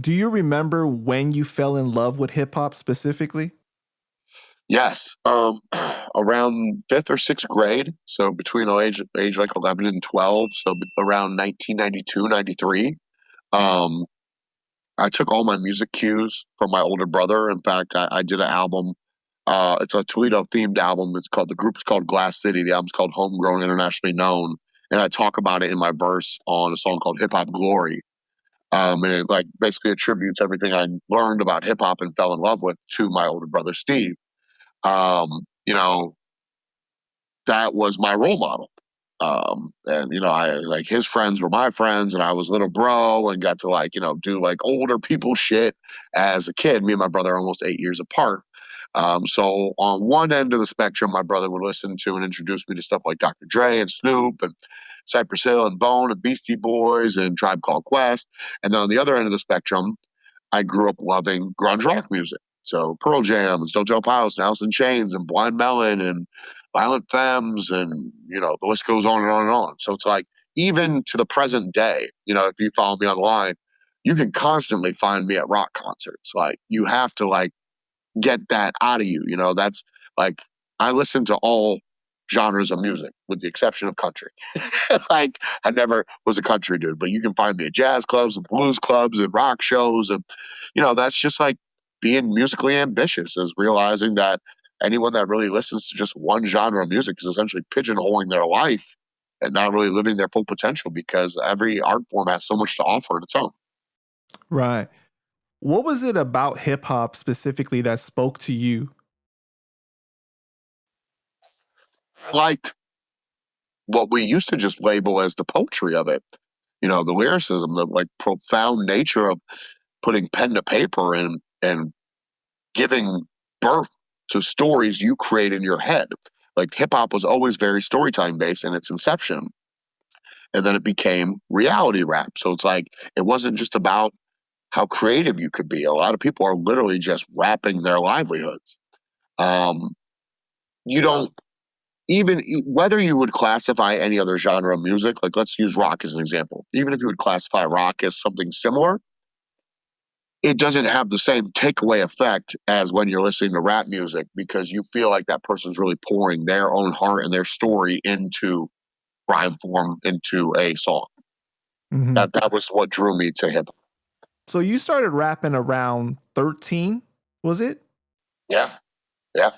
Do you remember when you fell in love with hip hop specifically? Yes. Around fifth or sixth grade. So between age like 11 and 12. So around 1992, 93. Um, I took all my music cues from my older brother. In fact, I did an album. It's a Toledo themed album. The group is called Glass City. The album's called Homegrown Internationally Known. And I talk about it in my verse on a song called Hip Hop Glory. And it like basically attributes everything I learned about hip hop and fell in love with to my older brother, Steve. You know, that was my role model. And I like his friends were my friends, and I was little bro and got to like, do like older people shit as a kid. Me and my brother are almost 8 years apart. So on one end of the spectrum, my brother would listen to and introduce me to stuff like Dr. Dre and Snoop and Cypress Hill and Bone and Beastie Boys and Tribe Called Quest. And then on the other end of the spectrum, I grew up loving grunge rock music. So Pearl Jam and Stone Temple Pilots and Alice in Chains and Blind Melon and Violent Femmes and, the list goes on and on and on. So it's like, even to the present day, if you follow me online, you can constantly find me at rock concerts. Like, you have to like get that out of you. That's like, I listen to all genres of music with the exception of country. Like, I never was a country dude, but you can find me at jazz clubs and blues clubs and rock shows. And, that's just like being musically ambitious, is realizing that anyone that really listens to just one genre of music is essentially pigeonholing their life and not really living their full potential, because every art form has so much to offer in its own. Right. What was it about hip hop specifically that spoke to you? Like what we used to just label as the poetry of it, the lyricism, the like profound nature of putting pen to paper and giving birth to stories you create in your head. Like, hip hop was always very storytelling based in its inception. And then it became reality rap. So it's like, it wasn't just about how creative you could be. A lot of people are literally just rapping their livelihoods. Um, you don't even, whether you would classify any other genre of music, like let's use rock as an example. Even if you would classify rock as something similar, it doesn't have the same takeaway effect as when you're listening to rap music, because you feel like that person's really pouring their own heart and their story into rhyme form, into a song. Mm-hmm. That was what drew me to hip hop. So you started rapping around 13, was it? Yeah, yeah.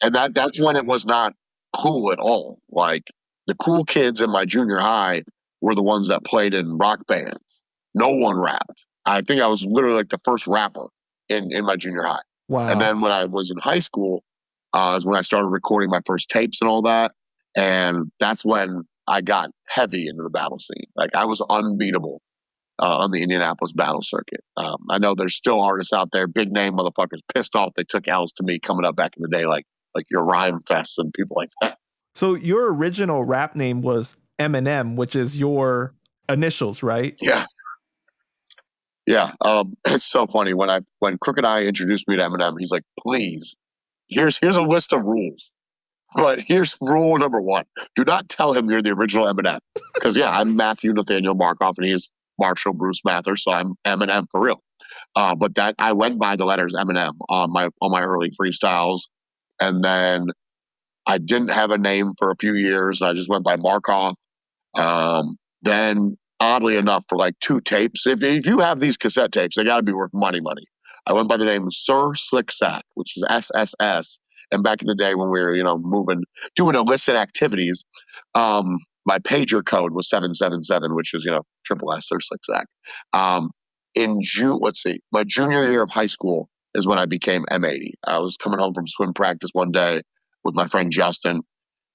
And that's when it was not cool at all. Like, the cool kids in my junior high were the ones that played in rock bands. No one rapped. I think I was literally like the first rapper in my junior high. Wow. And then when I was in high school, is when I started recording my first tapes and all that. And that's when I got heavy into the battle scene. Like, I was unbeatable on the Indianapolis battle circuit. I know there's still artists out there, big name motherfuckers, pissed off they took L's to me coming up back in the day, like your Rhyme Fest and people like that. So your original rap name was MNM, which is your initials, right? Yeah. Yeah. It's so funny when Crooked Eye introduced me to Eminem, he's like, please, here's a list of rules. But here's rule number one. Do not tell him you're the original Eminem. Because yeah, I'm Matthew Nathaniel Markoff and he's Marshall Bruce Mather, so I'm Eminem for real. But that I went by the letters Eminem on my early freestyles. And then I didn't have a name for a few years. I just went by Markoff. Then oddly enough, for like 2 tapes, if you have these cassette tapes, they got to be worth money. I went by the name Sir Slick Sack, which is SSS. And back in the day when we were, doing illicit activities, my pager code was 777, which is, triple S Sir Slick Sack. In June, my junior year of high school is when I became M80. I was coming home from swim practice one day with my friend Justin,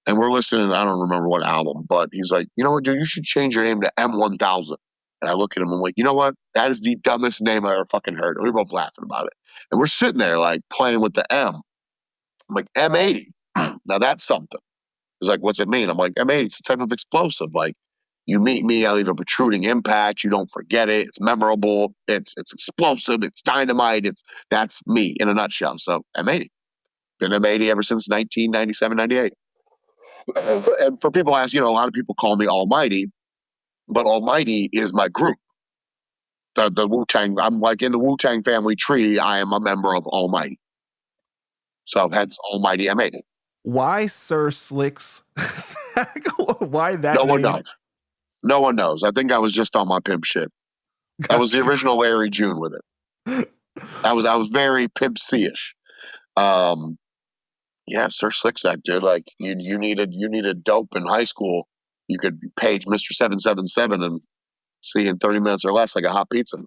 and we're listening, I don't remember what album, but he's like, you know what, dude, you should change your name to M1000. And I look at him, I'm like, you know what? That is the dumbest name I ever fucking heard. And we were both laughing about it. And we're sitting there like playing with the M. I'm like, M80. Now that's something. He's like, what's it mean? I'm like, M80, it's a type of explosive. Like, you meet me, I leave a protruding impact. You don't forget it. It's memorable. It's explosive. It's dynamite. That's me in a nutshell. So M80. Been M80 ever since 1997, 98. And for people ask, a lot of people call me Almighty. but Almighty is my group. The Wu-Tang, I'm like in the Wu-Tang family tree, I am a member of Almighty. So hence Almighty M8. Why Sir Slicks? Why No that one name? knows. No one knows. I think I was just on my pimp shit. That was Got the you. original Larry June with it. I was very Pimp C-ish. Um, yeah, Sir Slicksack, dude. Like you needed dope in high school. You could page Mr. 777 and see in 30 minutes or less like a hot pizza.